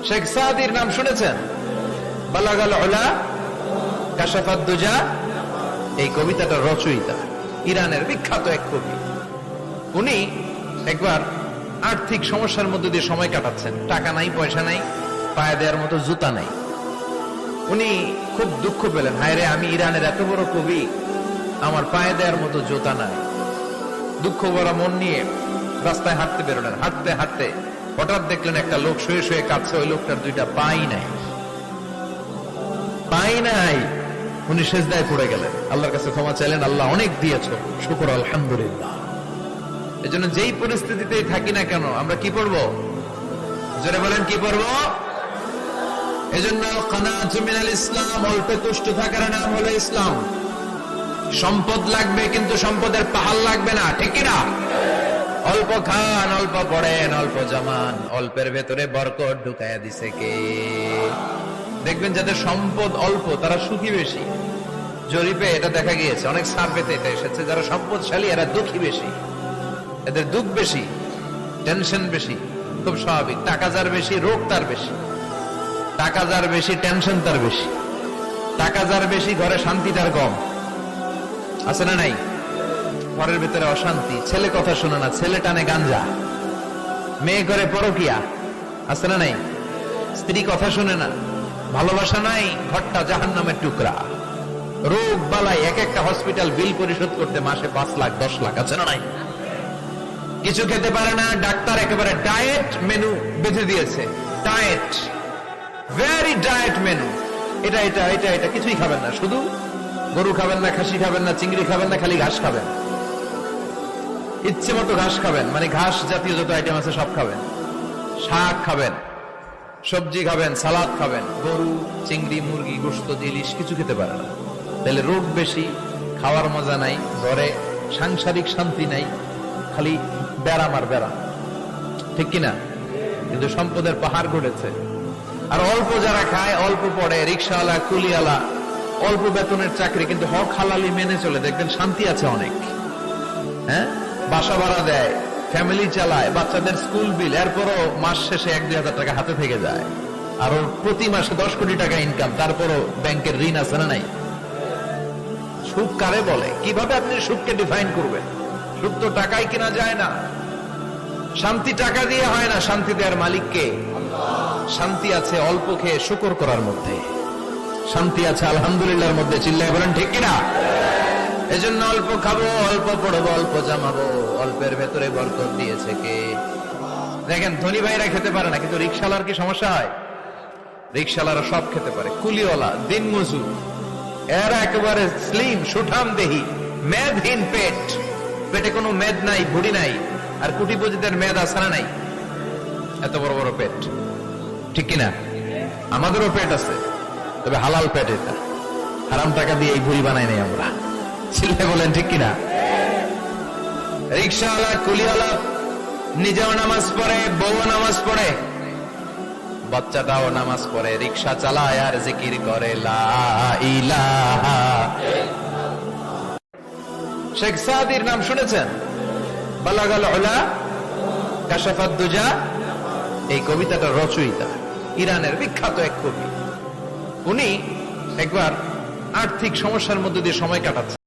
শেখ সাদির নাম শুনেছেন? বালাগাল উলা কাশাফাত দুজা, এই কবিতাটার রচয়িতা ইরানের বিখ্যাত এক কবি। উনি একবার আর্থিক সমস্যার মধ্যে দিয়ে সময় কাটাচ্ছেন, টাকা নাই, পয়সা নাই, পায়ে দেওয়ার মতো জুতা নাই। উনি খুব দুঃখ পেলেন, হায় রে, আমি ইরানের এত বড় কবি, আমার পায়ে দেওয়ার মতো জুতা নাই। দুঃখ ভরা মন নিয়ে রাস্তায় হাঁটতে বেরোলেন। হাঁটতে হাঁটতে হঠাৎ দেখলেন একটা লোক শুয়ে শুয়ে কাঁদছে। ওই লোকটার দুইটা পাই নাই, পাই নাই। উনি সেজদায় পড়ে গেলেন, আল্লাহর কাছে ক্ষমা চাইলেন, আল্লাহ অনেক দিয়েছ, শুকর আলহামদুলিল্লাহ। এজন্য যেই পরিস্থিতিতেই থাকি না কেন আমরা কি পড়বো? জোরে বলেন, কি পড়বো? এজন্য কানাতু মিনাল ইসলাম, অল্পে তুষ্ট থাকার নাম হলো ইসলাম। সম্পদ লাগবে কিন্তু সম্পদের পাহাড় লাগবে না, ঠিক কিনা? অল্প খান, অল্প পড়েন, অল্প জমান, অল্পের ভেতরে বরকত ঢুকাইয়া দিছে কে? দেখবেন যাদের সম্পদ অল্প তারা সুখী বেশি। জরিপে এটা দেখা গিয়েছে, অনেক সার্ভেতে এটা এসেছে, যারা সম্পদশালী এরা দুঃখী বেশি, এদের দুঃখ বেশি, টেনশন বেশি। খুব স্বাভাবিক, টাকা যার বেশি রোগ তার বেশি, টাকা যার বেশি টেনশন তার বেশি, টাকা যার বেশি ঘরে শান্তি তার কম। আছে না নাই? ঘরের ভিতরে অশান্তি, ছেলে কথা শোনে না, ছেলে টানে গাঞ্জা, মেয়ে করে পরকিয়া। আছে না নাই? স্ত্রী কথা শোনে না, ভালোবাসা নাই, ঘরটা জাহান্নামের টুকরা। রোগ বালাই, এক একটা হসপিটাল বিল পরিশোধ করতে মাসে 5 লাখ 10 লাখ। আছে না নাই? কিছু খেতে পারে না, ডাক্তার একেবারে ডায়েট মেনু বেঁধে দিয়েছে। Diet, very diet menu. এটা এটা এটা এটা কিছুই খাবেন না, শুধু গরু খাবেন না, খাসি খাবেন না, চিংড়ি খাবেন না, খালি ঘাস খাবেন। ইচ্ছে মতো ঘাস খাবেন, মানে ঘাস জাতীয় যত আইটেম আছে সব খাবেন। শাক খাবেন, সবজি খাবেন, সালাদ খাবেন। গরু, চিংড়ি, মুরগি, গোশত, ইলিশ কিছু খেতে পারে না। তাহলে রোগ বেশি, খাওয়ার মজা নাই, ঘরে সাংসারিক শান্তি নাই, খালি ব্যারাম আর ব্যারাম, ঠিক কিনা? কিন্তু সম্পদের পাহাড় গড়েছে। আর অল্প যারা খায়, অল্প পড়ে, রিক্সাওয়ালা, কুলিওয়ালা, অল্প বেতনের চাকরি, কিন্তু হক হালালি মেনে চলে, দেখবেন শান্তি আছে অনেক। হ্যাঁ, বাসা ভাড়া দেয়, ফ্যামিলি চালায়, বাচ্চাদের স্কুল বিল, এরপরও মাস শেষে 1-2 হাজার টাকা হাতে থেকে যায়। আর ওর প্রতি মাসে 10 কোটি টাকা ইনকাম, তারপরও ব্যাংকের ঋণ আছে না নাই? সুখ কারে বলে? কিভাবে আপনি সুখকে ডিফাইন করবেন? সুখ তো টাকায় কিনা যায় না, শান্তি টাকা দিয়ে হয় না, শান্তি দেওয়ার মালিককে। শান্তি আছে অল্প খেয়ে শুকর করার মধ্যে, শান্তি আছে আলহামদুলিল্লাহর মধ্যে। চিল্লায় বলেন, ঠিক কিনা? এজন্য অল্প খাবো, অল্প পড়বো, অল্প জামাবো, অল্পের ভেতরে বরকত দিয়েছে কে? দেখেন, ধনী ভাইরা খেতে পারে না, কিন্তু রিক্সাওয়ালার কি সমস্যা হয়? রিক্সাওয়ালারা সব খেতে পারে। কুলিওয়ালা, দিন মজুর, এরা একেবারে স্লিম, সুঠাম দেহি, মেদহীন পেট, পেটে কোনো মেদ নাই, ভুড়ি নাই। আর কোটিপতিদের মেদ আছে না নাই? এত বড় বড় পেট, ঠিক কিনা? আমাদেরও পেট আছে, তবে হালাল পেট। এটা হারাম টাকা দিয়ে এই ভুড়ি বানাই নাই আমরা। ছিলে বলেন, ঠিক কিনা? রিক্সাওয়ালা, কুলিওয়ালা নিজেও নামাজ পড়ে, বউও নামাজ পড়ে, বাচ্চাটাও নামাজ পড়ে, রিক্সা চালায় আর জিকির করে লা ইলাহা। শেখ সাদির নাম শুনেছেন? বালাগাল উলা কাশাফাত দুজা, এই কবিতাটার রচয়িতা ইরানের বিখ্যাত এক কবি। উনি একবার আর্থিক সমস্যার মধ্যে দিয়ে সময় কাটাচ্ছেন।